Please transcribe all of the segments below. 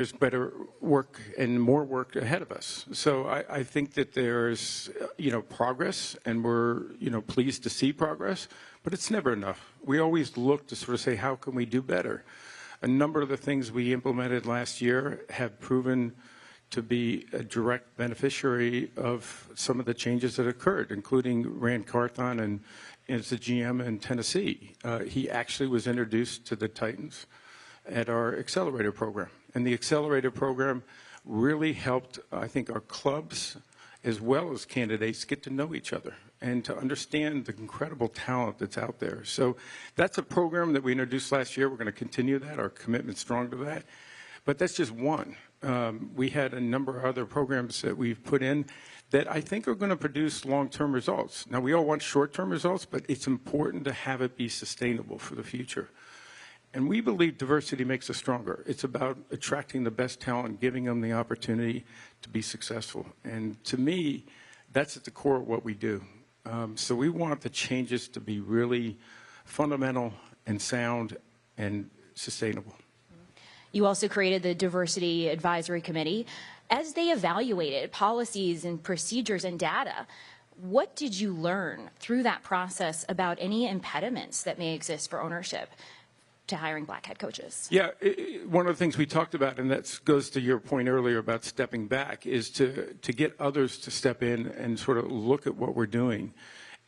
there's better work and more work ahead of us. So I think that there's, progress, and we're, pleased to see progress, but it's never enough. We always look to sort of say, how can we do better? A number of the things we implemented last year have proven to be a direct beneficiary of some of the changes that occurred, including Rand Carthon and as the GM in Tennessee. He actually was introduced to the Titans at our Accelerator program. And the Accelerator program really helped, I think, our clubs as well as candidates get to know each other and to understand the incredible talent that's out there. So that's a program that we introduced last year. We're going to continue that. Our commitment's strong to that. But that's just one. We had a number of other programs that we've put in that I think are going to produce long-term results. Now, we all want short-term results, but it's important to have it be sustainable for the future. And we believe diversity makes us stronger. It's about attracting the best talent, giving them the opportunity to be successful. And to me, that's at the core of what we do. So we want the changes to be really fundamental and sound and sustainable. You also created the Diversity Advisory Committee. As they evaluated policies and procedures and data, what did you learn through that process about any impediments that may exist for ownership to hiring black head coaches? Yeah, one of the things we talked about, and that goes to your point earlier about stepping back, is to get others to step in and sort of look at what we're doing.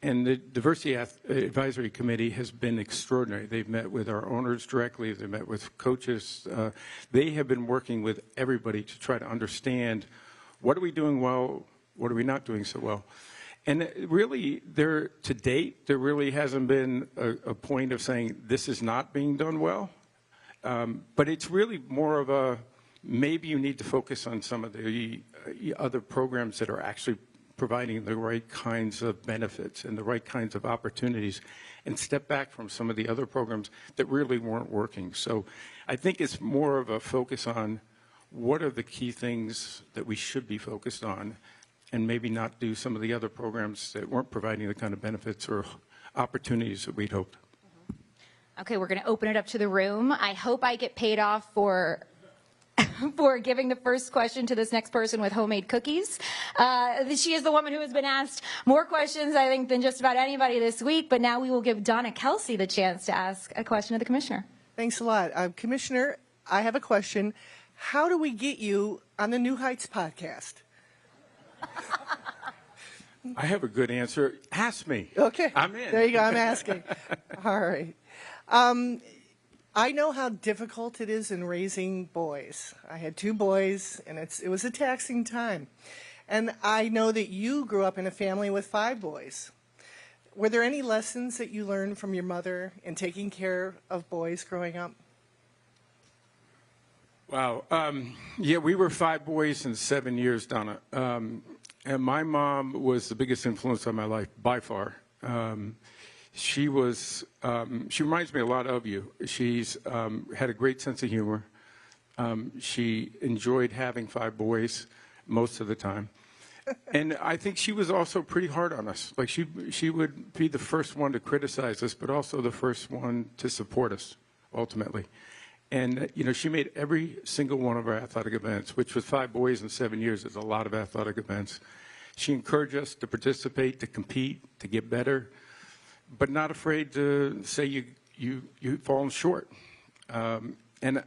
And the Diversity Advisory Committee has been extraordinary. They've met with our owners directly. They've met with coaches. They have been working with everybody to try to understand what are we doing well, what are we not doing so well. And really, to date, there really hasn't been a point of saying this is not being done well. But it's really more of a, maybe you need to focus on some of the other programs that are actually providing the right kinds of benefits and the right kinds of opportunities, and step back from some of the other programs that really weren't working. So I think it's more of a focus on what are the key things that we should be focused on, and maybe not do some of the other programs that weren't providing the kind of benefits or opportunities that we'd hoped. Okay, we're going to open it up to the room. I hope I get paid off for giving the first question to this next person with homemade cookies. She is the woman who has been asked more questions, I think, than just about anybody this week. But now we will give Donna Kelsey the chance to ask a question of the commissioner. Thanks a lot. Commissioner, I have a question. How do we get you on the New Heights podcast? I have a good answer. Ask me. Okay. I'm in. There you go. I'm asking. All right. I know how difficult it is in raising boys. I had 2 boys, and it was a taxing time. And I know that you grew up in a family with 5 boys. Were there any lessons that you learned from your mother in taking care of boys growing up? Wow. Yeah, we were 5 boys in 7 years, Donna. And my mom was the biggest influence on my life, by far. She reminds me a lot of you. She's had a great sense of humor. She enjoyed having 5 boys most of the time. And I think she was also pretty hard on us. Like she would be the first one to criticize us, but also the first one to support us, ultimately. And, she made every single one of our athletic events, which with 5 boys in 7 years is a lot of athletic events. She encouraged us to participate, to compete, to get better, but not afraid to say you've fallen short. And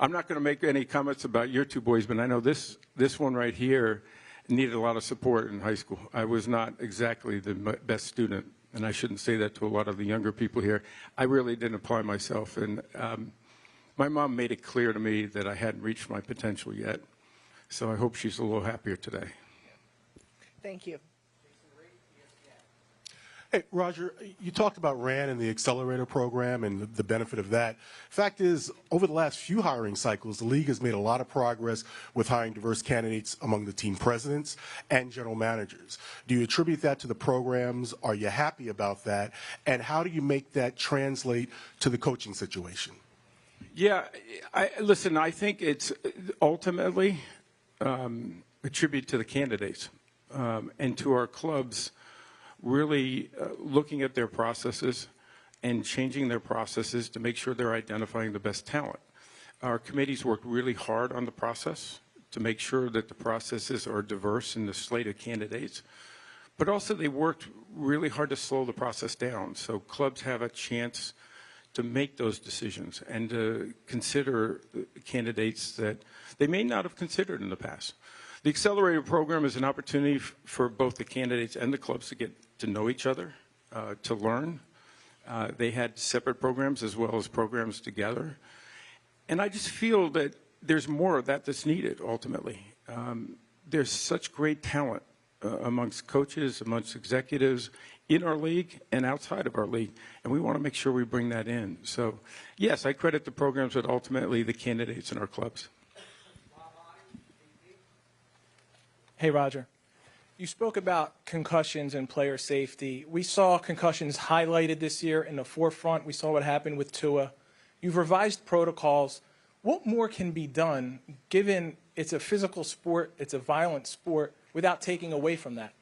I'm not going to make any comments about your 2 boys, but I know this one right here needed a lot of support in high school. I was not exactly the best student, and I shouldn't say that to a lot of the younger people here. I really didn't apply myself, and my mom made it clear to me that I hadn't reached my potential yet. So I hope she's a little happier today. Thank you. Hey, Roger, you talked about RAN and the Accelerator program and the benefit of that. Fact is, over the last few hiring cycles, the league has made a lot of progress with hiring diverse candidates among the team presidents and general managers. Do you attribute that to the programs? Are you happy about that? And how do you make that translate to the coaching situation? Yeah, listen, I think it's ultimately a tribute to the candidates and to our clubs really looking at their processes and changing their processes to make sure they're identifying the best talent. Our committees worked really hard on the process to make sure that the processes are diverse in the slate of candidates. But also they worked really hard to slow the process down so clubs have a chance to make those decisions and to consider candidates that they may not have considered in the past. The Accelerator program is an opportunity for both the candidates and the clubs to get to know each other, to learn. They had separate programs as well as programs together. And I just feel that there's more of that that's needed ultimately. There's such great talent amongst coaches, amongst executives in our league and outside of our league, and we want to make sure we bring that in. So, yes, I credit the programs, but ultimately the candidates in our clubs. Hey, Roger. You spoke about concussions and player safety. We saw concussions highlighted this year in the forefront. We saw what happened with Tua. You've revised protocols. What more can be done, given it's a physical sport, it's a violent sport, without taking away from that?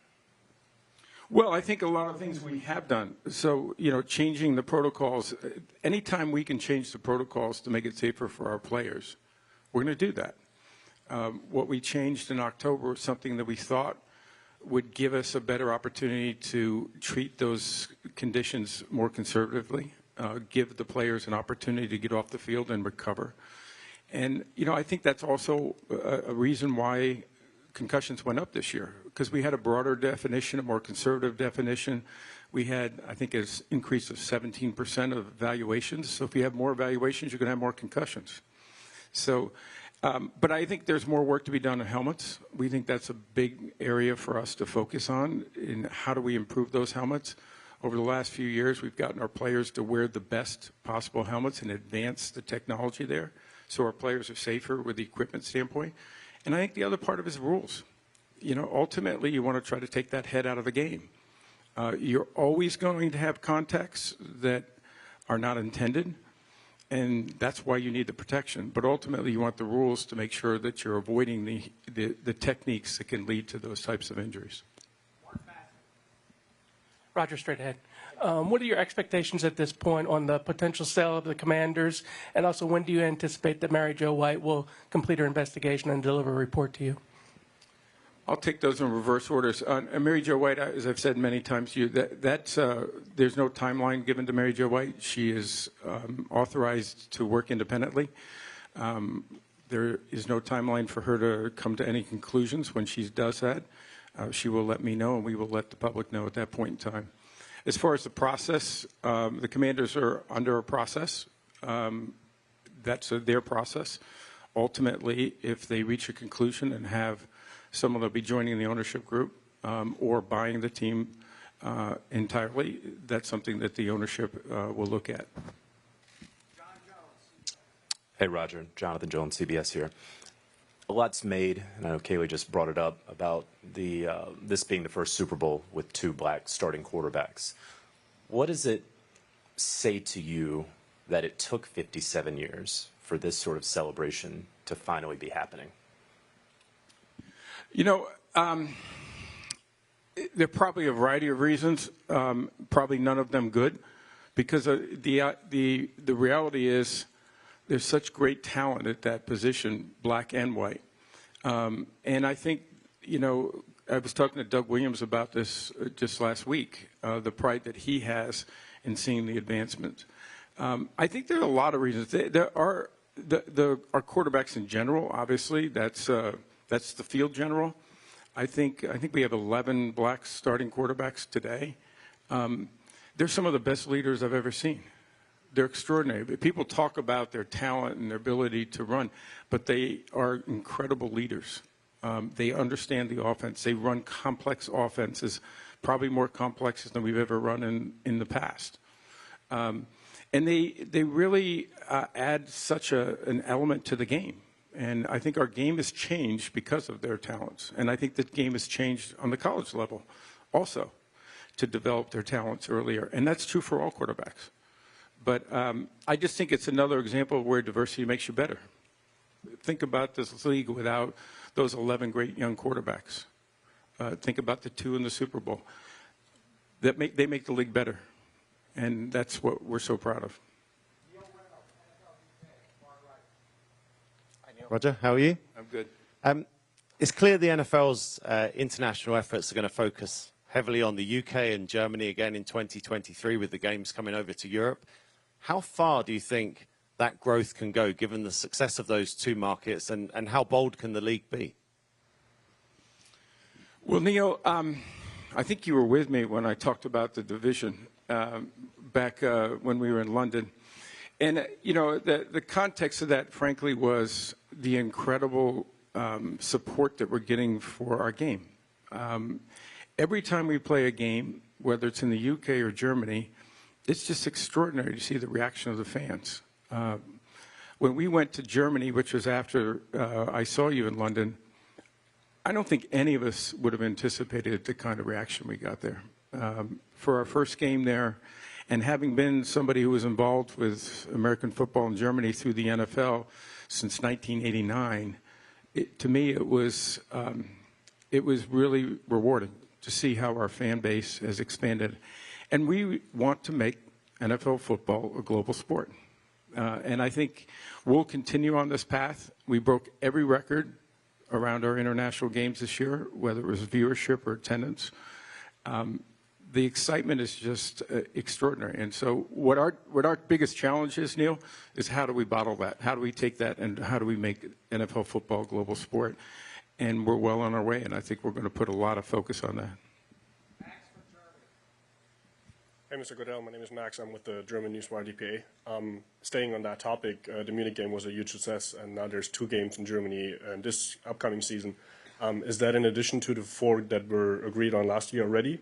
Well, I think a lot of things we have done. So, changing the protocols, anytime we can change the protocols to make it safer for our players, we're going to do that. What we changed in October was something that we thought would give us a better opportunity to treat those conditions more conservatively, give the players an opportunity to get off the field and recover. And, I think that's also a reason why concussions went up this year, because we had a broader definition, a more conservative definition. We had, I think, an increase of 17% of evaluations. So if you have more evaluations, you're going to have more concussions. So, but I think there's more work to be done on helmets. We think that's a big area for us to focus on in how do we improve those helmets. Over the last few years, we've gotten our players to wear the best possible helmets and advance the technology there so our players are safer with the equipment standpoint. And I think the other part of it is rules. Ultimately, you want to try to take that head out of the game. You're always going to have contacts that are not intended, and that's why you need the protection. But ultimately, you want the rules to make sure that you're avoiding the techniques that can lead to those types of injuries. Roger, straight ahead. What are your expectations at this point on the potential sale of the Commanders? And also, when do you anticipate that Mary Jo White will complete her investigation and deliver a report to you? I'll take those in reverse orders. Mary Jo White, as I've said many times to you, there's no timeline given to Mary Jo White. She is authorized to work independently. There is no timeline for her to come to any conclusions. When she does that, she will let me know, and we will let the public know at that point in time. As far as the process, the Commanders are under a process. That's their process. Ultimately, if they reach a conclusion and have someone that will be joining the ownership group or buying the team entirely, that's something that the ownership will look at. Hey, Roger. Jonathan Jones, CBS here. A lot's made, and I know Kaylee just brought it up, about this being the first Super Bowl with two black starting quarterbacks. What does it say to you that it took 57 years for this sort of celebration to finally be happening? There are probably a variety of reasons, probably none of them good, because the reality is there's such great talent at that position, black and white. And I think, I was talking to Doug Williams about this just last week, the pride that he has in seeing the advancement. I think there are a lot of reasons. There are our quarterbacks in general, obviously, that's the field general. I think we have 11 black starting quarterbacks today. They're some of the best leaders I've ever seen. They're extraordinary. People talk about their talent and their ability to run, but they are incredible leaders. They understand the offense. They run complex offenses, probably more complex than we've ever run in the past. And they really add such an element to the game. And I think our game has changed because of their talents. And I think the game has changed on the college level also to develop their talents earlier. And that's true for all quarterbacks. But I just think it's another example of where diversity makes you better. Think about this league without those 11 great young quarterbacks. Think about the two in the Super Bowl. They make the league better. And that's what we're so proud of. Roger, how are you? I'm good. It's clear the NFL's international efforts are going to focus heavily on the UK and Germany again in 2023 with the games coming over to Europe. How far do you think that growth can go given the success of those two markets, and how bold can the league be? Well, Neil, I think you were with me when I talked about the division back when we were in London. And, you know, the context of that, frankly, was the incredible support that we're getting for our game. Every time we play a game, whether it's in the UK or Germany, it's just extraordinary to see the reaction of the fans. When we went to Germany, which was after I saw you in London, I don't think any of us would have anticipated the kind of reaction we got there. For our first game there, and having been somebody who was involved with American football in Germany through the NFL since 1989, to me it was really rewarding to see how our fan base has expanded. And we want to make NFL football a global sport. And I think we'll continue on this path. We broke every record around our international games this year, whether it was viewership or attendance. The excitement is just extraordinary. And so what our biggest challenge is, Neil, is how do we bottle that? How do we take that and how do we make NFL football a global sport? And we're well on our way, and I think we're going to put a lot of focus on that. Hey, Mr. Goodell, my name is Max. I'm with the German Newswire DPA. Staying on that topic, the Munich game was a huge success, and now there's 2 games in Germany this upcoming season. Is that in addition to the 4 that were agreed on last year already?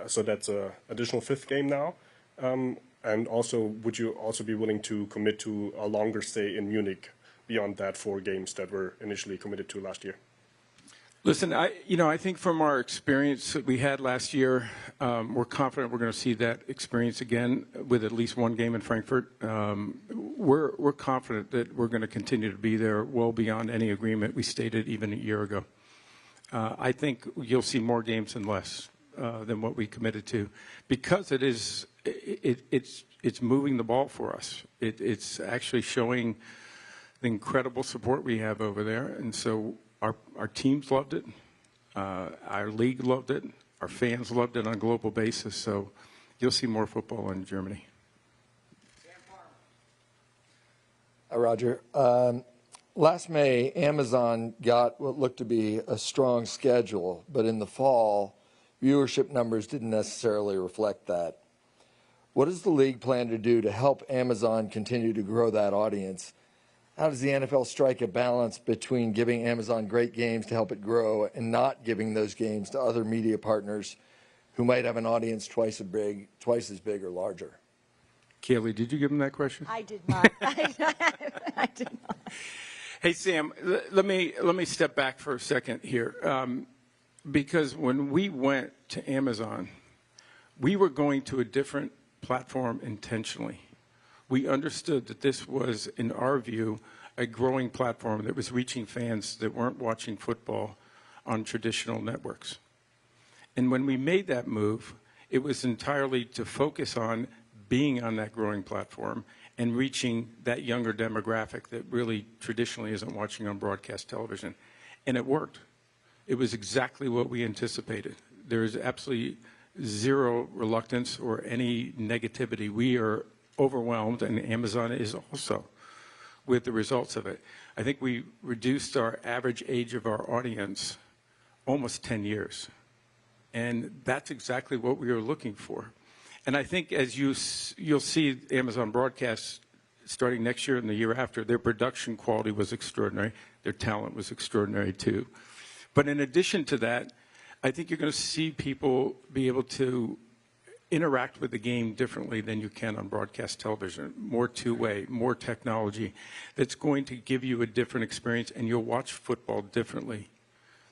So that's an additional 5th game now. And also, would you also be willing to commit to a longer stay in Munich beyond that 4 games that were initially committed to last year? Listen, I think from our experience that we had last year, we're confident we're going to see that experience again with at least 1 game in Frankfurt. We're confident that we're going to continue to be there well beyond any agreement we stated even a year ago. I think you'll see more games and less than what we committed to, because it's moving the ball for us. It's actually showing the incredible support we have over there, and so our teams loved it, our league loved it, our fans loved it on a global basis. So you'll see more football in Germany. Roger. Last May, Amazon got what looked to be a strong schedule, but in the fall, viewership numbers didn't necessarily reflect that. What does the league plan to do to help Amazon continue to grow that audience? How does the NFL strike a balance between giving Amazon great games to help it grow and not giving those games to other media partners who might have an audience twice as big or larger? Kaylee, did you give him that question? I did not. I did not. Hey, Sam, let me step back for a second here. Because when we went to Amazon, we were going to a different platform intentionally. We understood that this was, in our view, a growing platform that was reaching fans that weren't watching football on traditional networks. And when we made that move, it was entirely to focus on being on that growing platform and reaching that younger demographic that really traditionally isn't watching on broadcast television. And it worked. It was exactly what we anticipated. There is absolutely zero reluctance or any negativity. We are overwhelmed, and Amazon is also, with the results of it. I think we reduced our average age of our audience almost 10 years. And that's exactly what we were looking for. And I think as you'll see Amazon broadcast starting next year and the year after, their production quality was extraordinary. Their talent was extraordinary too. But in addition to that, I think you're going to see people be able to interact with the game differently than you can on broadcast television. More two-way, more technology that's going to give you a different experience, and you'll watch football differently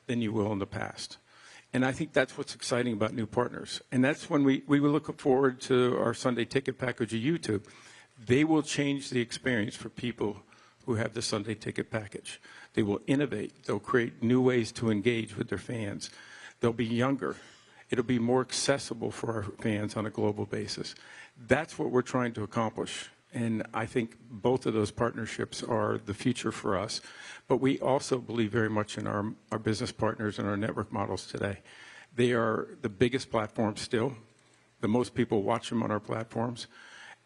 than you will in the past. And I think that's what's exciting about new partners. And that's when we will look forward to our Sunday ticket package at YouTube. They will change the experience for people who have the Sunday ticket package. They will innovate. They'll create new ways to engage with their fans. They'll be younger. It'll be more accessible for our fans on a global basis. That's what we're trying to accomplish. And I think both of those partnerships are the future for us. But we also believe very much in our business partners and our network models today. They are the biggest platform still. The most people watch them on our platforms.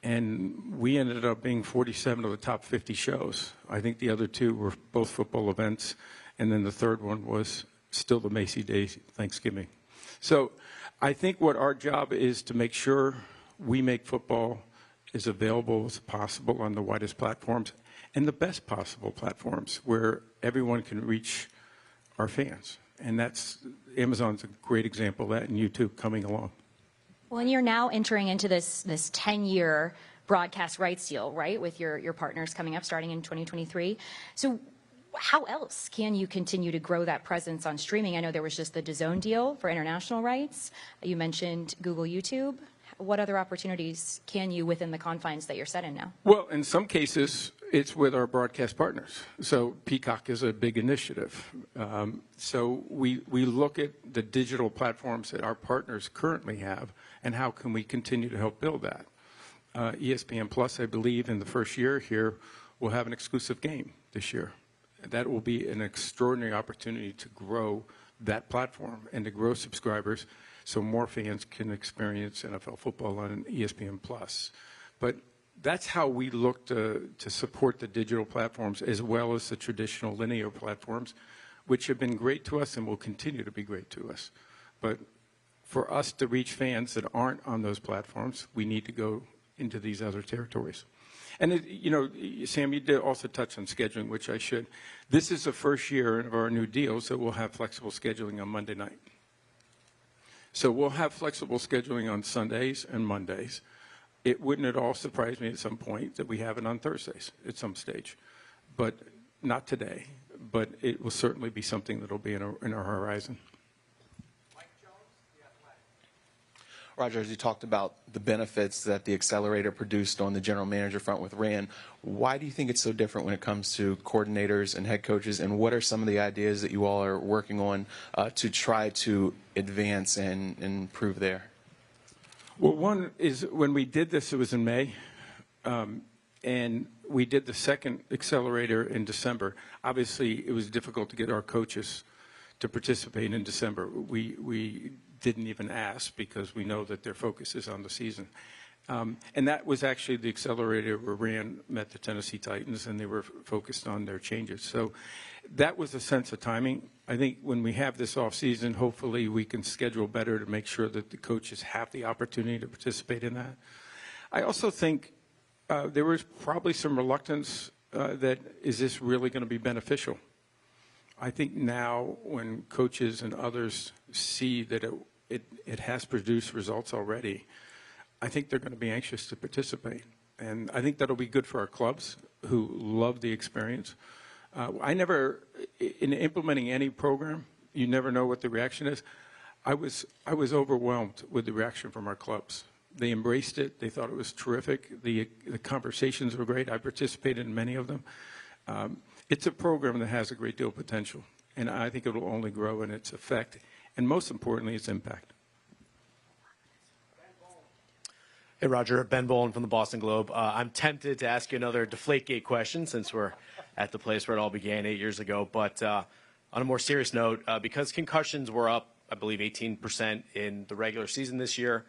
And we ended up being 47 of the top 50 shows. I think the other two were both football events. And then the third one was still the Macy Day Thanksgiving. So I think what our job is to make sure we make football as available as possible on the widest platforms and the best possible platforms where everyone can reach our fans. And Amazon's a great example of that, and YouTube coming along. Well, and you're now entering into this 10-year broadcast rights deal, right, with your partners coming up starting in 2023. So how else can you continue to grow that presence on streaming? I know there was just the DAZN deal for international rights. You mentioned Google YouTube. What other opportunities can you, within the confines that you're set in now? Well, in some cases, it's with our broadcast partners. So Peacock is a big initiative. So we look at the digital platforms that our partners currently have and how can we continue to help build that. ESPN Plus, I believe, in the first year here, will have an exclusive game this year. That will be an extraordinary opportunity to grow that platform and to grow subscribers so more fans can experience NFL football on ESPN Plus. But that's how we look to support the digital platforms as well as the traditional linear platforms, which have been great to us and will continue to be great to us. But for us to reach fans that aren't on those platforms, we need to go into these other territories. And, Sam, you did also touch on scheduling, which I should. This is the first year of our new deal, so we'll have flexible scheduling on Monday night. So we'll have flexible scheduling on Sundays and Mondays. It wouldn't at all surprise me at some point that we have it on Thursdays at some stage, but not today. But it will certainly be something that will be in our horizon. Roger, as you talked about the benefits that the Accelerator produced on the general manager front with Rand, why do you think it's so different when it comes to coordinators and head coaches, and what are some of the ideas that you all are working on to try to advance and improve there? Well, one is when we did this, it was in May, and we did the second Accelerator in December. Obviously, it was difficult to get our coaches to participate in December. We didn't even ask because we know that their focus is on the season. And that was actually the Accelerator where Rand met the Tennessee Titans, and they were focused on their changes. So that was a sense of timing. I think when we have this off season, hopefully we can schedule better to make sure that the coaches have the opportunity to participate in that. I also think there was probably some reluctance that is this really going to be beneficial? I think now when coaches and others see that it has produced results already, I think they're going to be anxious to participate. And I think that'll be good for our clubs who love the experience. In implementing any program, you never know what the reaction is. I was overwhelmed with the reaction from our clubs. They embraced it. They thought it was terrific. The conversations were great. I participated in many of them. It's a program that has a great deal of potential, and I think it will only grow in its effect, and most importantly, its impact. Hey, Roger. Ben Boland from the Boston Globe. I'm tempted to ask you another Deflategate question since we're at the place where it all began 8 years ago. But on a more serious note, because concussions were up, I believe, 18% in the regular season this year,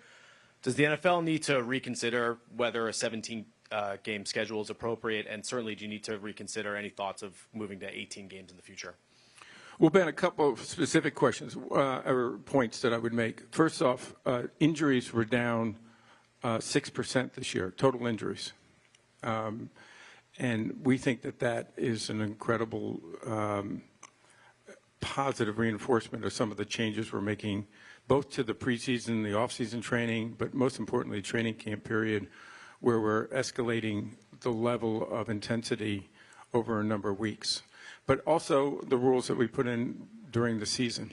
does the NFL need to reconsider whether a 17-game schedule is appropriate? And certainly, do you need to reconsider any thoughts of moving to 18 games in the future? Well, Ben, a couple of specific questions or points that I would make. First off, injuries were down 6% this year, total injuries. And we think that is an incredible positive reinforcement of some of the changes we're making, both to the preseason, the off-season training, but most importantly, training camp period, where we're escalating the level of intensity over a number of weeks. But also the rules that we put in during the season.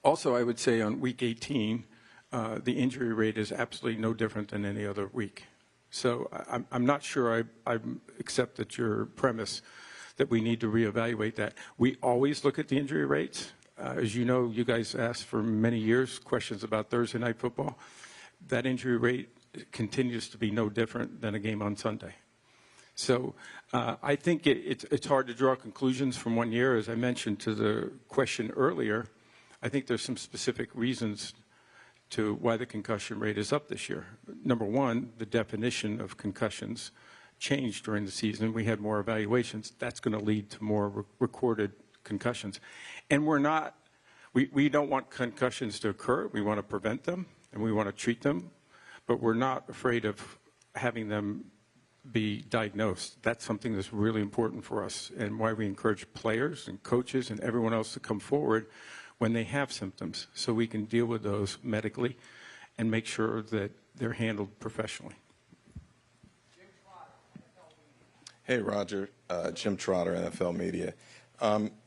Also, I would say on week 18, the injury rate is absolutely no different than any other week. So I'm not sure I accept that your premise that we need to reevaluate that. We always look at the injury rates. As you know, you guys asked for many years questions about Thursday night football. That injury rate continues to be no different than a game on Sunday. So I think it's hard to draw conclusions from 1 year. As I mentioned to the question earlier, I think there's some specific reasons to why the concussion rate is up this year. Number one, the definition of concussions changed during the season. We had more evaluations. That's going to lead to more recorded concussions. And we don't want concussions to occur. We want to prevent them, and we want to treat them, but we're not afraid of having them be diagnosed. That's something that's really important for us, and why we encourage players and coaches and everyone else to come forward when they have symptoms, so we can deal with those medically and make sure that they're handled professionally. Hey, Roger. Jim Trotter, NFL Media.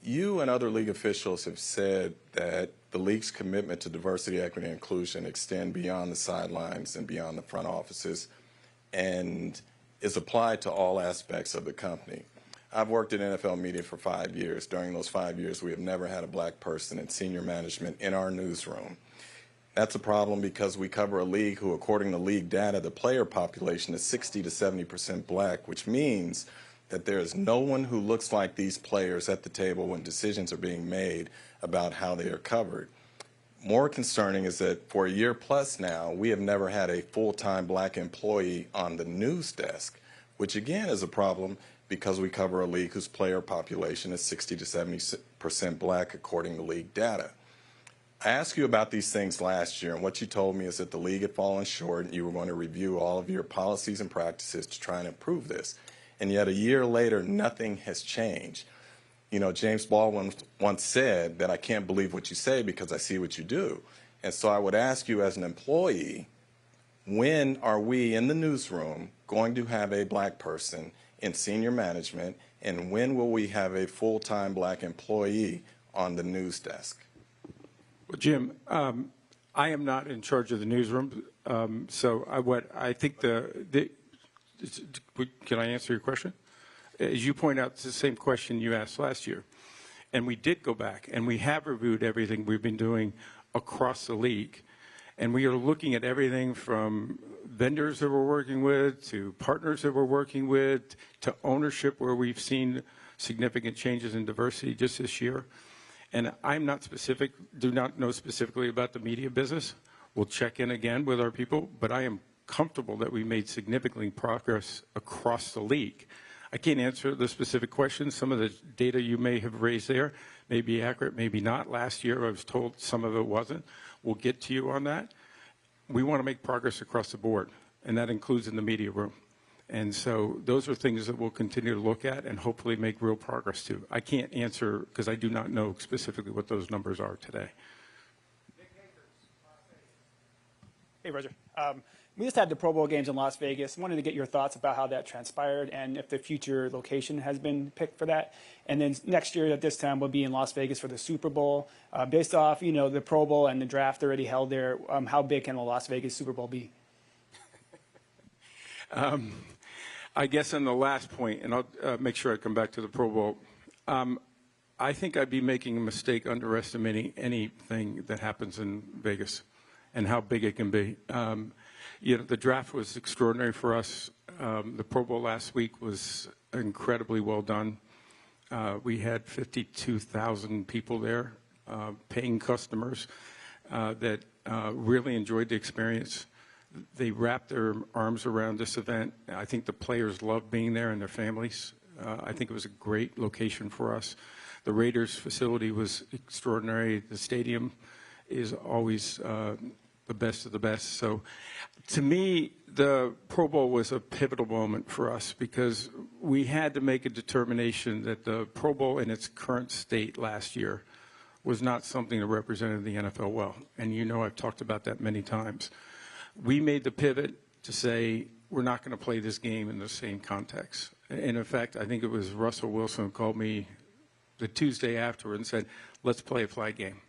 You and other league officials have said that the league's commitment to diversity, equity, and inclusion extend beyond the sidelines and beyond the front offices and is applied to all aspects of the company. I've worked at NFL Media for 5 years. During those 5 years, we have never had a black person in senior management in our newsroom. That's a problem because we cover a league who, according to league data, the player population is 60 to 70% black, which means that there is no one who looks like these players at the table when decisions are being made about how they are covered. More concerning is that for a year plus now, we have never had a full-time black employee on the news desk, which again is a problem because we cover a league whose player population is 60 to 70% black according to league data. I asked you about these things last year, and what you told me is that the league had fallen short and you were going to review all of your policies and practices to try and improve this. And yet a year later, nothing has changed. You know, James Baldwin once said that I can't believe what you say because I see what you do. And so I would ask you as an employee, when are we in the newsroom going to have a black person in senior management, and when will we have a full-time black employee on the news desk? Well, Jim, I am not in charge of the newsroom, so I think can I answer your question? As you point out, it's the same question you asked last year. And we did go back, and we have reviewed everything we've been doing across the league. And we are looking at everything from vendors that we're working with, to partners that we're working with, to ownership where we've seen significant changes in diversity just this year. And I'm not specific, do not know specifically about the media business. We'll check in again with our people, but I am comfortable that we made significant progress across the league. I can't answer the specific questions. Some of the data you may have raised there may be accurate, maybe not. Last year I was told some of it wasn't. We'll get to you on that. We want to make progress across the board, and that includes in the media room. And so those are things that we'll continue to look at and hopefully make real progress to. I can't answer because I do not know specifically what those numbers are today. Hey, Roger. We just had the Pro Bowl games in Las Vegas. Wanted to get your thoughts about how that transpired and if the future location has been picked for that. And then next year at this time we'll be in Las Vegas for the Super Bowl. Based off, the Pro Bowl and the draft already held there, how big can the Las Vegas Super Bowl be? I guess on the last point, and I'll make sure I come back to the Pro Bowl, I think I'd be making a mistake underestimating anything that happens in Vegas and how big it can be. The draft was extraordinary for us. The Pro Bowl last week was incredibly well done. We had 52,000 people there, paying customers that really enjoyed the experience. They wrapped their arms around this event. I think the players loved being there and their families. I think it was a great location for us. The Raiders facility was extraordinary. The stadium is always the best of the best. So to me, the Pro Bowl was a pivotal moment for us because we had to make a determination that the Pro Bowl in its current state last year was not something that represented the NFL well. And I've talked about that many times. We made the pivot to say we're not going to play this game in the same context. And in fact, I think it was Russell Wilson who called me the Tuesday afterward and said, let's play a flag game.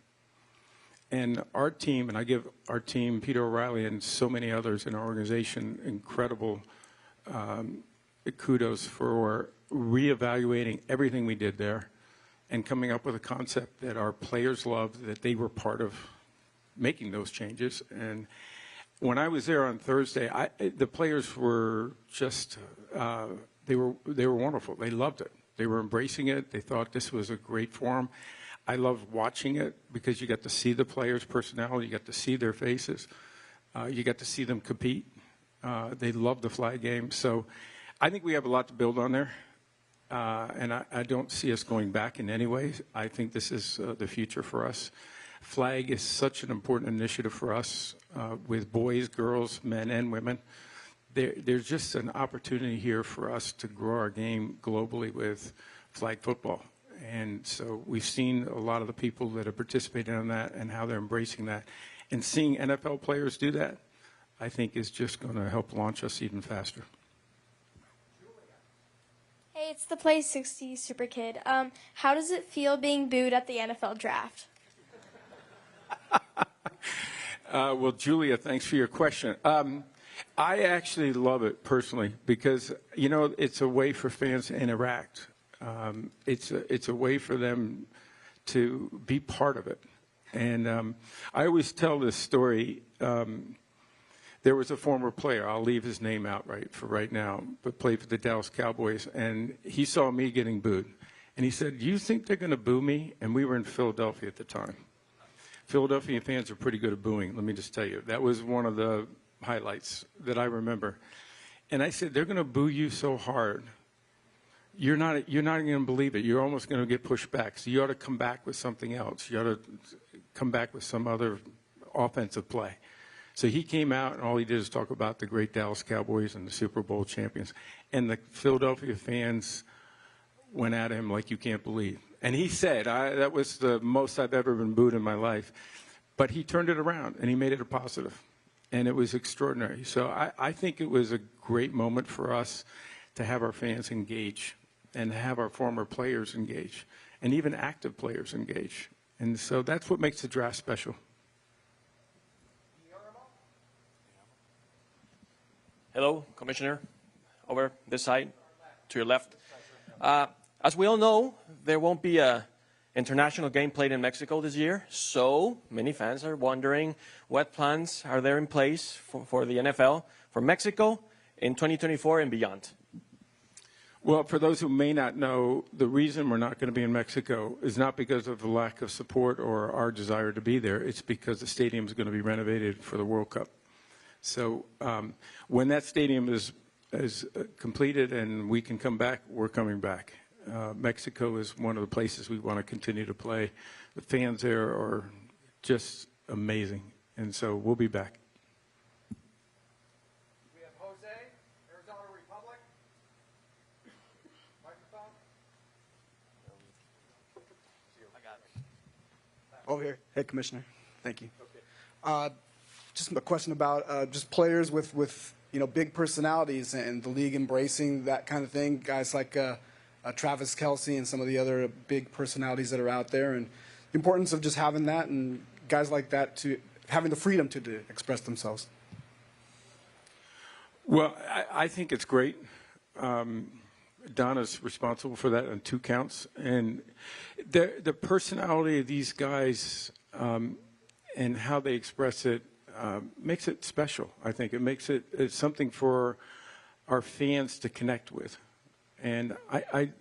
And our team, and I give our team, Peter O'Reilly and so many others in our organization, incredible kudos for reevaluating everything we did there and coming up with a concept that our players loved, that they were part of making those changes. And when I was there on Thursday, the players were just they were wonderful. They loved it. They were embracing it. They thought this was a great forum. I loved watching it because you got to see the players' personality. You got to see their faces. You got to see them compete. They loved the flag game. So I think we have a lot to build on there. And I don't see us going back in any way. I think this is the future for us. Flag is such an important initiative for us with boys, girls, men, and women. There's just an opportunity here for us to grow our game globally with flag football. And so we've seen a lot of the people that have participated in that and how they're embracing that. And seeing NFL players do that, I think is just going to help launch us even faster. Hey, it's the Play 60 Super Kid. How does it feel being booed at the NFL draft? Well, Julia, thanks for your question. I actually love it personally because, you know, it's a way for fans to interact. It's a way for them to be part of it. And I always tell this story. There was a former player, I'll leave his name out right now, but played for the Dallas Cowboys, and he saw me getting booed. And he said, "Do you think they're going to boo me?" And we were in Philadelphia at the time. Philadelphia fans are pretty good at booing, let me just tell you. That was one of the highlights that I remember. And I said, "They're going to boo you so hard, you're not going to believe it. You're almost going to get pushed back. So you ought to come back with something else. You ought to come back with some other offensive play." So he came out, and all he did is talk about the great Dallas Cowboys and the Super Bowl champions. And the Philadelphia fans went at him like you can't believe. And he said, that was the most I've ever been booed in my life. But he turned it around, and he made it a positive. And it was extraordinary. So I think it was a great moment for us to have our fans engage and have our former players engage and even active players engage. And so that's what makes the draft special. Hello, Commissioner. Over this side, to your left. As we all know, there won't be an international game played in Mexico this year, so many fans are wondering what plans are there in place for the NFL, for Mexico in 2024 and beyond. Well, for those who may not know, the reason we're not going to be in Mexico is not because of the lack of support or our desire to be there. It's because the stadium is going to be renovated for the World Cup. So when that stadium is completed and we can come back, we're coming back. Mexico is one of the places we want to continue to play. The fans there are just amazing, and so we'll be back. We have Jose, Arizona Republic. Microphone. I got it. Over here. Hey, Commissioner. Thank you. Okay. Just a question about just players with big personalities and the league embracing that kind of thing. Guys like Travis Kelce and some of the other big personalities that are out there, and the importance of just having that and guys like that to having the freedom to express themselves. Well, I think it's great. Donna's responsible for that on 2 counts, and the personality of these guys and how they express it makes it special. I think it makes it something for our fans to connect with. And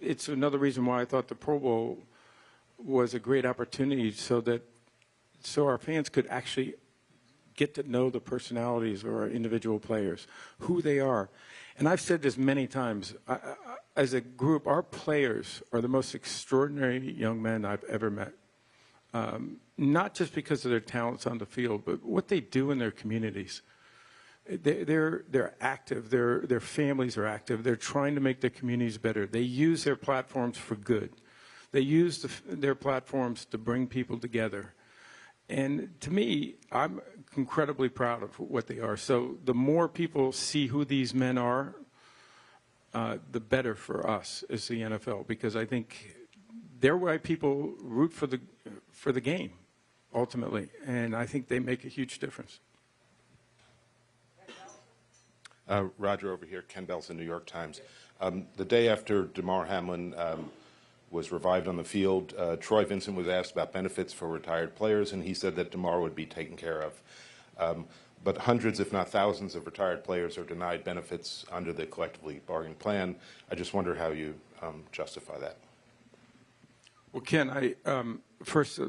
it's another reason why I thought the Pro Bowl was a great opportunity so our fans could actually get to know the personalities of our individual players, who they are. And I've said this many times. As a group, our players are the most extraordinary young men I've ever met. Not just because of their talents on the field, but what they do in their communities. They're active. Their families are active. They're trying to make their communities better. They use their platforms for good. They use their platforms to bring people together. And to me, I'm incredibly proud of what they are. So the more people see who these men are, the better for us as the NFL, because I think they're why people root for the game, ultimately, and I think they make a huge difference. Roger over here, Ken Bell's, the New York Times. The day after Damar Hamlin was revived on the field, Troy Vincent was asked about benefits for retired players, and he said that Damar would be taken care of. but hundreds, if not thousands, of retired players are denied benefits under the collectively bargained plan. I just wonder how you justify that. Well, Ken, I first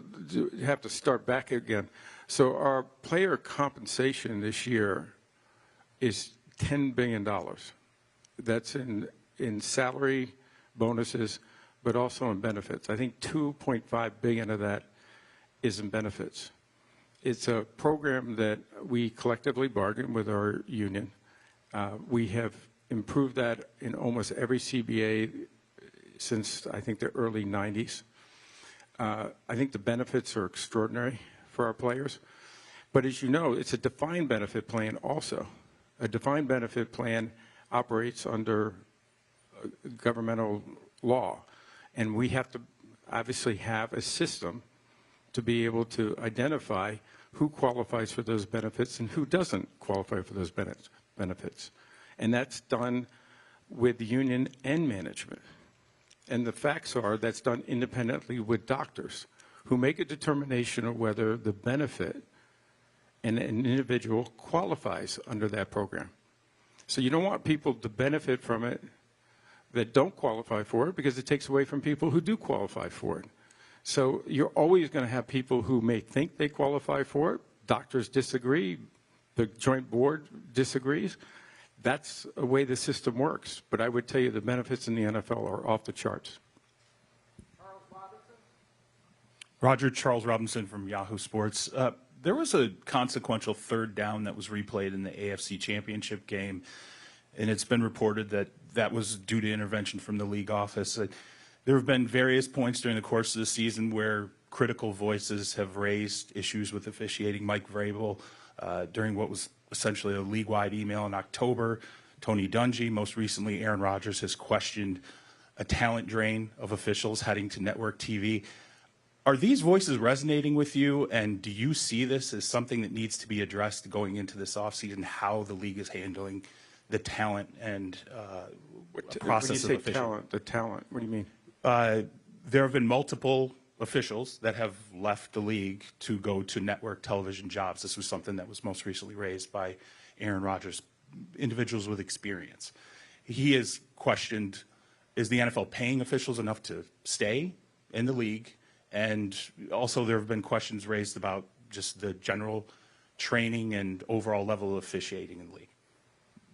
have to start back again. So our player compensation this year is $10 billion. That's in salary, bonuses, but also in benefits. I think $2.5 billion of that is in benefits. It's a program that we collectively bargained with our union. We have improved that in almost every CBA since, I think, the early 90s. I think the benefits are extraordinary for our players. But as you know, it's a defined benefit plan also. A defined benefit plan operates under governmental law. And we have to obviously have a system to be able to identify who qualifies for those benefits and who doesn't qualify for those benefits. And that's done with the union and management. And the facts are that's done independently with doctors who make a determination of whether the benefit and an individual qualifies under that program. So you don't want people to benefit from it that don't qualify for it because it takes away from people who do qualify for it. So you're always going to have people who may think they qualify for it. Doctors disagree. The joint board disagrees. That's a way the system works. But I would tell you the benefits in the NFL are off the charts. Charles Robinson from Yahoo Sports. There was a consequential third down that was replayed in the AFC Championship game, and it's been reported that that was due to intervention from the league office. There have been various points during the course of the season where critical voices have raised issues with officiating. Mike Vrabel, during what was essentially a league-wide email in October, Tony Dungy, most recently Aaron Rodgers has questioned a talent drain of officials heading to network TV. Are these voices resonating with you, and do you see this as something that needs to be addressed going into this offseason, how the league is handling the talent and process of officiating? When you say talent, what do you mean? There have been multiple officials that have left the league to go to network television jobs. This was something that was most recently raised by Aaron Rodgers, individuals with experience. He has questioned, is the NFL paying officials enough to stay in the league? And also there have been questions raised about just the general training and overall level of officiating in the league.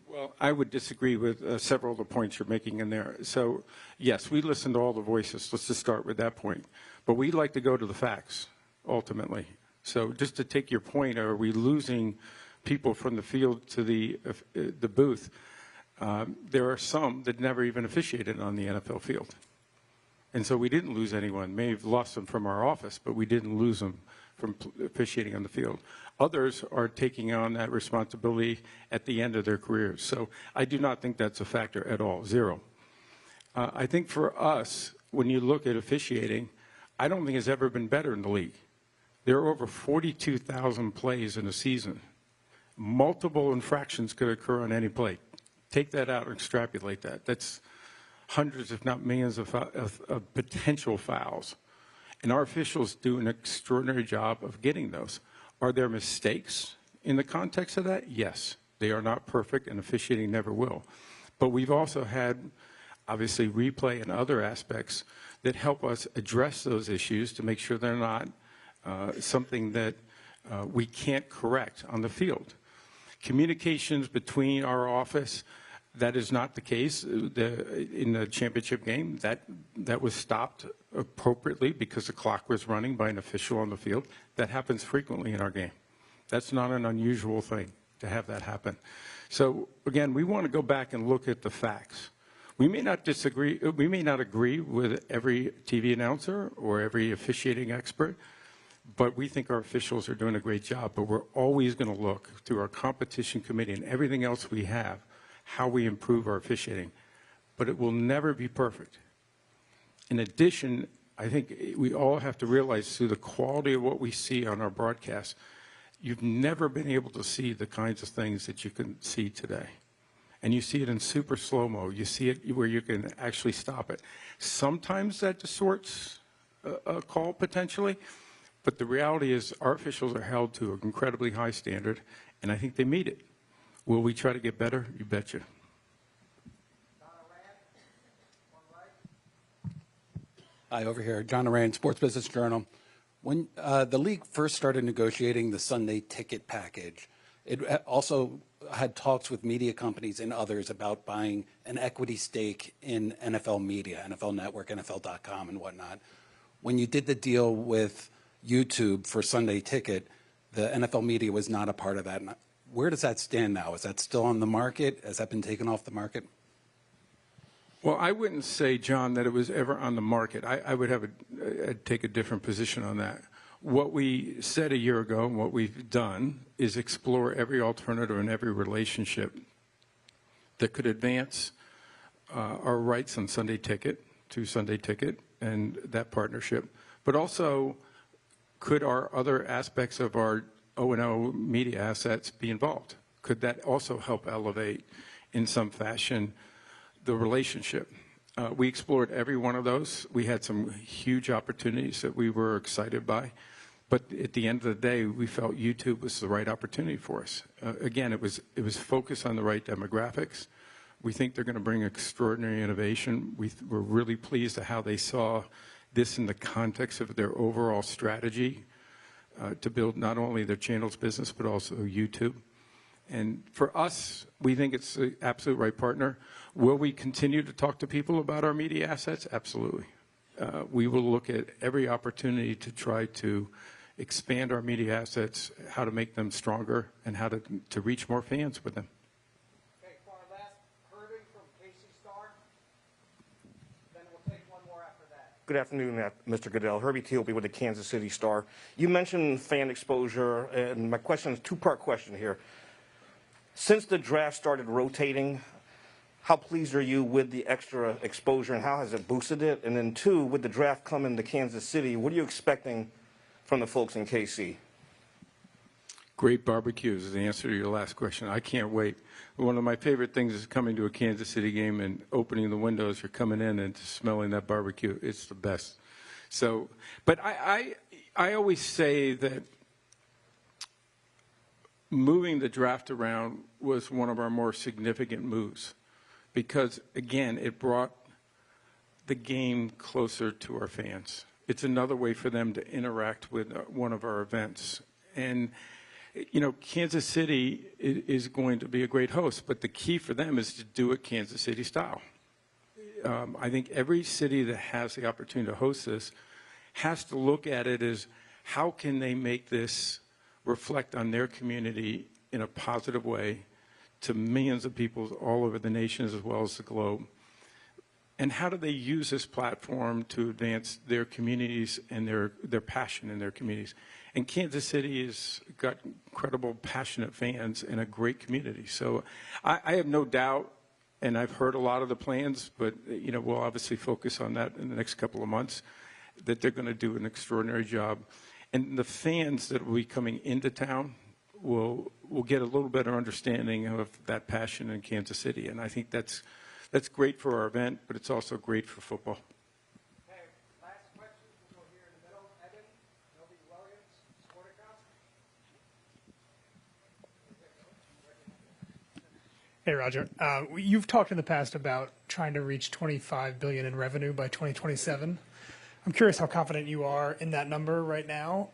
Well, I would disagree with several of the points you're making in there. So, yes, we listen to all the voices. Let's just start with that point. But we like to go to the facts, ultimately. So just to take your point, are we losing people from the field to the booth? There are some that never even officiated on the NFL field. And so we didn't lose anyone. May have lost them from our office, but we didn't lose them from officiating on the field. Others are taking on that responsibility at the end of their careers. So I do not think that's a factor at all, zero. I think for us, when you look at officiating, I don't think it's ever been better in the league. There are over 42,000 plays in a season. Multiple infractions could occur on any play. Take that out and extrapolate that. That's hundreds, if not millions, of potential fouls. And our officials do an extraordinary job of getting those. Are there mistakes in the context of that? Yes. They are not perfect, and officiating never will. But we've also had, obviously, replay and other aspects that help us address those issues to make sure they're not something that we can't correct on the field. Communications between our office, that is not the case. In the championship game, that was stopped appropriately because the clock was running by an official on the field. That happens frequently in our game. That's not an unusual thing to have that happen. So, again, we want to go back and look at the facts. We may not disagree, we may not agree with every TV announcer or every officiating expert, but we think our officials are doing a great job. But we're always going to look through our competition committee and everything else we have, how we improve our officiating. But it will never be perfect. In addition, I think we all have to realize through the quality of what we see on our broadcast, you've never been able to see the kinds of things that you can see today. And you see it in super slow-mo. You see it where you can actually stop it. Sometimes that distorts a call potentially, but the reality is our officials are held to an incredibly high standard, and I think they meet it. Will we try to get better? You betcha. Hi, over here. John Arand, Sports Business Journal. When the league first started negotiating the Sunday ticket package, it also had talks with media companies and others about buying an equity stake in NFL media, NFL Network, NFL.com, and whatnot. When you did the deal with YouTube for Sunday Ticket, the NFL media was not a part of that. Where does that stand now? Is that still on the market? Has that been taken off the market? Well, I wouldn't say, John, that it was ever on the market. I would have I'd take a different position on that. What we said a year ago and what we've done is explore every alternative and every relationship that could advance our rights on Sunday Ticket to Sunday Ticket and that partnership, but also could our other aspects of our O&O media assets be involved? Could that also help elevate in some fashion the relationship? We explored every one of those. We had some huge opportunities that we were excited by. But at the end of the day, we felt YouTube was the right opportunity for us. Again, it was focused on the right demographics. We think they're going to bring extraordinary innovation. We're really pleased at how they saw this in the context of their overall strategy to build not only their channels business, but also YouTube. And for us, we think it's the absolute right partner. Will we continue to talk to people about our media assets? Absolutely. We will look at every opportunity to try to expand our media assets, how to make them stronger, and how to reach more fans with them. Okay, for our last, Herbie from KC Star. Then we'll take one more after that. Good afternoon, Mr. Goodell. Herbie Tealby with the Kansas City Star. You mentioned fan exposure, and my question is a two-part question here. Since the draft started rotating, how pleased are you with the extra exposure, and how has it boosted it? And then two, with the draft coming to Kansas City, what are you expecting from the folks in KC? Great barbecues is the answer to your last question. I can't wait. One of my favorite things is coming to a Kansas City game and opening the windows. You're coming in and smelling that barbecue. It's the best. So, but I always say that moving the draft around was one of our more significant moves because, again, it brought the game closer to our fans. It's another way for them to interact with one of our events. And, you know, Kansas City is going to be a great host, but the key for them is to do it Kansas City style. I think every city that has the opportunity to host this has to look at it as how can they make this reflect on their community in a positive way to millions of people all over the nation as well as the globe. And how do they use this platform to advance their communities and their passion in their communities? And Kansas City has got incredible, passionate fans and a great community. So I have no doubt, and I've heard a lot of the plans, but you know we'll obviously focus on that in the next couple of months, that they're going to do an extraordinary job. And the fans that will be coming into town will get a little better understanding of that passion in Kansas City. And I think that's great for our event, but it's also great for football. Okay, last question. We'll go here in the middle. Evan, Noby Williams, Sporticom. Hey, Roger. You've talked in the past about trying to reach $25 billion in revenue by 2027. I'm curious how confident you are in that number right now.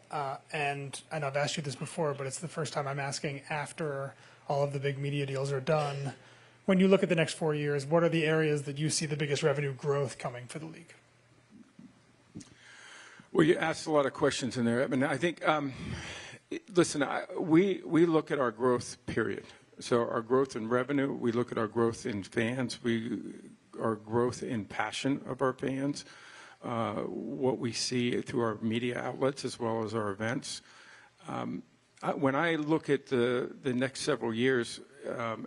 And I know I've asked you this before, but it's the first time I'm asking after all of the big media deals are done. When you look at the next 4 years, what are the areas that you see the biggest revenue growth coming for the league? Well, you asked a lot of questions in there. I mean, I think, listen, we look at our growth, period. So our growth in revenue, we look at our growth in fans, our growth in passion of our fans, what we see through our media outlets as well as our events. When I look at the next several years,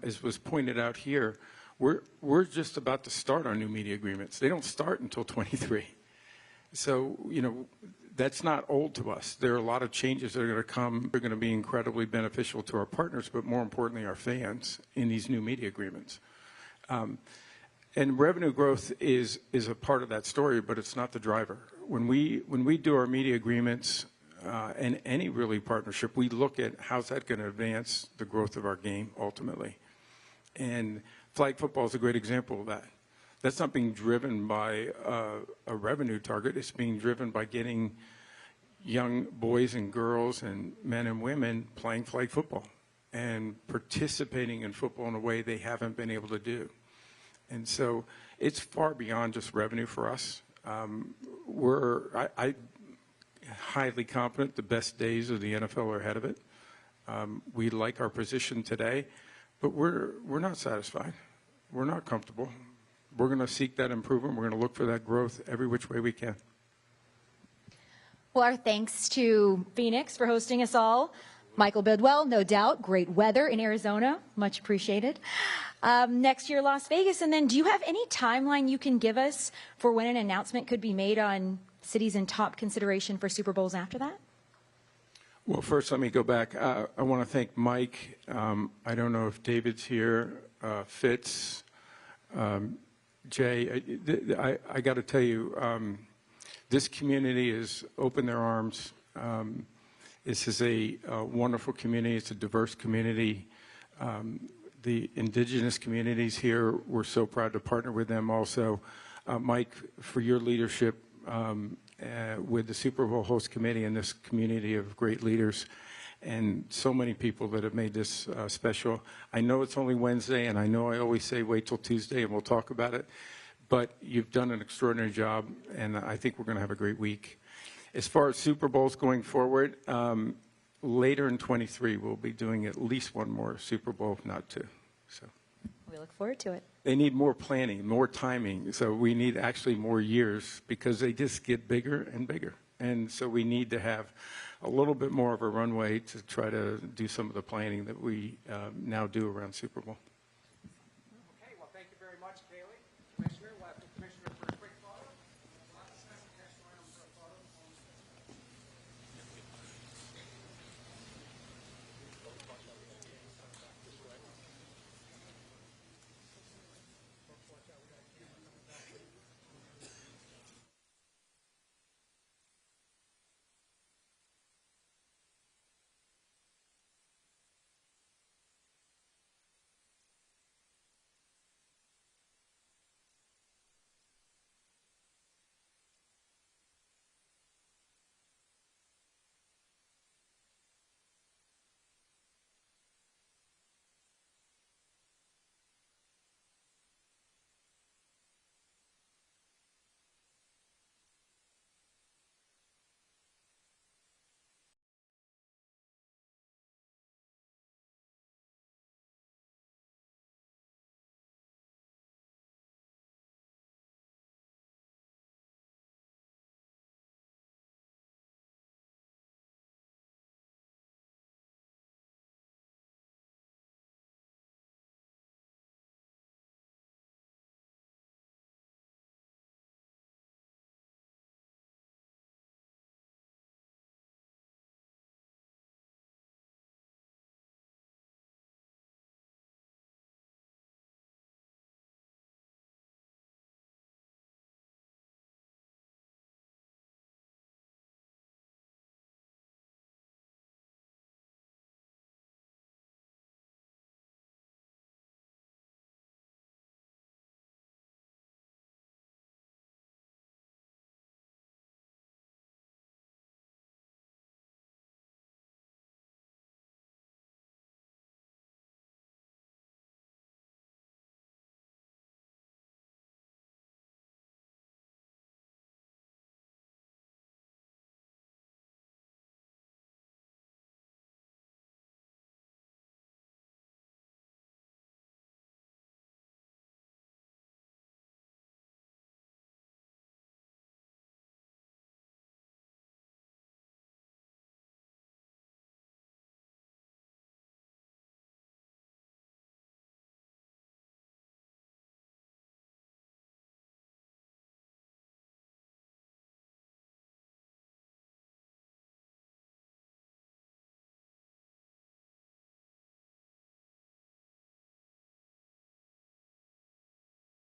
as was pointed out here, we're just about to start our new media agreements. They don't start until 23. So, you know, that's not old to us. There are a lot of changes that are going to come. They're going to be incredibly beneficial to our partners, but more importantly, our fans in these new media agreements. And revenue growth is a part of that story, but it's not the driver. When we do our media agreements, and any really partnership, we look at how's that going to advance the growth of our game ultimately. And flag football is a great example of that. That's not being driven by a revenue target. It's being driven by getting young boys and girls and men and women playing flag football and participating in football in a way they haven't been able to do. And so it's far beyond just revenue for us. I'm highly confident the best days of the NFL are ahead of it. We like our position today, but we're not satisfied. We're not comfortable. We're going to seek that improvement. We're going to look for that growth every which way we can. Well, our thanks to Phoenix for hosting us all. Michael Bidwell, no doubt, great weather in Arizona, much appreciated. Next year, Las Vegas. And then do you have any timeline you can give us for when an announcement could be made on cities in top consideration for Super Bowls after that? Well, first, let me go back. I want to thank Mike. I don't know if David's here, Fitz, Jay. I got to tell you, this community has opened their arms. This is a wonderful community. It's a diverse community. The indigenous communities here, we're so proud to partner with them also. Mike, for your leadership with the Super Bowl host committee and this community of great leaders and so many people that have made this special. I know it's only Wednesday, and I know I always say wait till Tuesday and we'll talk about it, but you've done an extraordinary job, and I think we're going to have a great week. As far as Super Bowls going forward, later in 23, we'll be doing at least one more Super Bowl, if not two. So we look forward to it. They need more planning, more timing. So we need actually more years because they just get bigger and bigger. And so we need to have a little bit more of a runway to try to do some of the planning that we now do around Super Bowl.